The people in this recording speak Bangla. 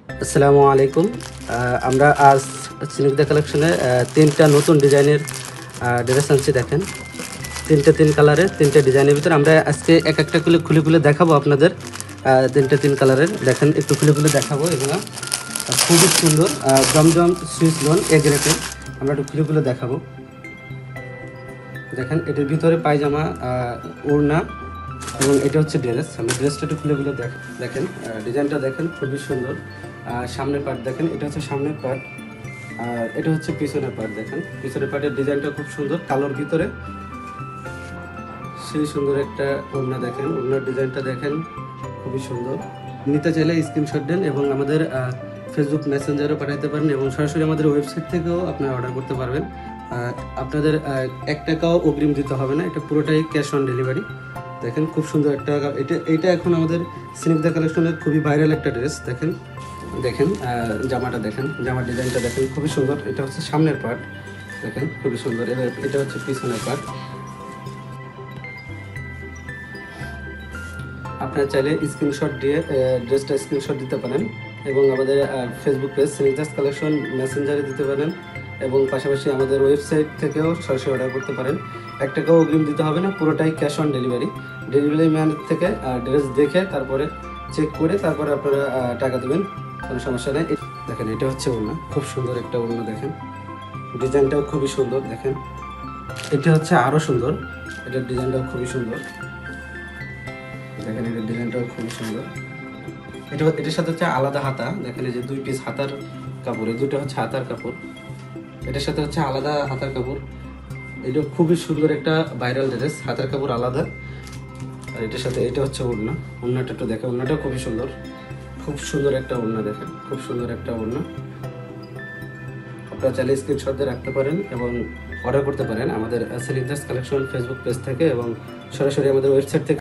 আসসালামু আলাইকুম। আমরা আজ স্নিগ্ধা কালেকশনে তিনটা নতুন ডিজাইনের ড্রেস আনছি। দেখেন, তিন কালারের তিনটা ডিজাইনের ভিতরে আমরা আজকে এক একটা খুলে খুলে খুলে দেখাবো আপনাদের। তিন কালারের দেখেন, একটু খুলে খুলে দেখাবো। এগুলো খুবই সুন্দর, জমজম সুইস লোন এ গ্রেটের। আমরা একটু খুলে খুলে দেখাবো। দেখেন, এটার ভিতরে পায়জামা, ওড়না এবং এটা হচ্ছে ড্রেস। আমরা ড্রেসটা একটু খুলে খুলে দেখেন, ডিজাইনটা দেখেন, খুবই সুন্দর। সামনের পার্ট দেখেন, এটা হচ্ছে সামনের পার্ট, আর এটা হচ্ছে পিছনের পার্ট। দেখেন, পিছনের পার্টের ডিজাইনটা খুব সুন্দর, কালোর ভিতরে সেই সুন্দর একটা ওড়না। দেখেন, ওড়নার ডিজাইনটা দেখেন, খুবই সুন্দর। নিতে চাইলে স্ক্রিনশট দেন এবং আমাদের ফেসবুক মেসেঞ্জারও পাঠাতে পারেন এবং সরাসরি আমাদের ওয়েবসাইট থেকেও আপনারা অর্ডার করতে পারবেন। আপনাদের 1 টাকাও অগ্রিম দিতে হবে না, এটা পুরোটাই ক্যাশ অন ডেলিভারি। দেখেন, খুব সুন্দর একটা, এটা এখন আমাদের স্নিগ্ধা কালেকশনের খুবই ভাইরাল একটা ড্রেস। দেখেন দেখেন জামাটা দেখেন, জামার ডিজাইনটা দেখেন, খুবই সুন্দর। এটা হচ্ছে সামনের পার্ট, দেখেন খুবই সুন্দর। এটা হচ্ছে পিছনের পার্ট। আপনারা চাইলে স্ক্রিনশট দিয়ে ড্রেসটা স্ক্রিনশট দিতে পারেন এবং আমাদের ফেসবুক পেজ স্নিগ্ধাস কালেকশন মেসেঞ্জারে দিতে পারেন এবং পাশাপাশি আমাদের ওয়েবসাইট থেকেও সরাসরি অর্ডার করতে পারেন। 1 টাকাও অগ্রিম দিতে হবে না, পুরোটাই cash on delivery. Delivery man থেকে ড্রেস দেখে তারপরে চেক করে তারপরে আপনারা টাকা দেবেন, কোনো সমস্যা নেই। দেখেন, এটা হচ্ছে ওড়না, খুব সুন্দর একটা ওড়না। দেখেন, ডিজাইনটাও খুবই সুন্দর। দেখেন, এটা হচ্ছে আরও সুন্দর, এটার ডিজাইনটাও খুবই সুন্দর। দেখেন, এটার ডিজাইনটাও খুবই সুন্দর। এটার সাথে হচ্ছে আলাদা হাতা। দেখেন, এই যে 2 পিস হাতার কাপড়, এই দুটো হচ্ছে হাতার কাপড়। এটার সাথে হচ্ছে আলাদা হাতার কাপড়। এটা খুবই সুন্দর একটা ভাইরাল ড্রেস, হাতার কাপড় আলাদা। আর এটার সাথে এটা হচ্ছে ওড়না। ওড়নাটা একটু দেখেন, ওড়নাটাও খুবই সুন্দর, খুব সুন্দর একটা ওড়না। দেখেন, খুব সুন্দর একটা ওড়না। আপনারা চাইলে স্ক্রিনশট দিয়ে রাখতে পারেন এবং অর্ডার করতে পারেন আমাদের স্নিগ্ধাস কালেকশন ফেসবুক পেজ থেকে এবং সরাসরি আমাদের ওয়েবসাইট থেকে।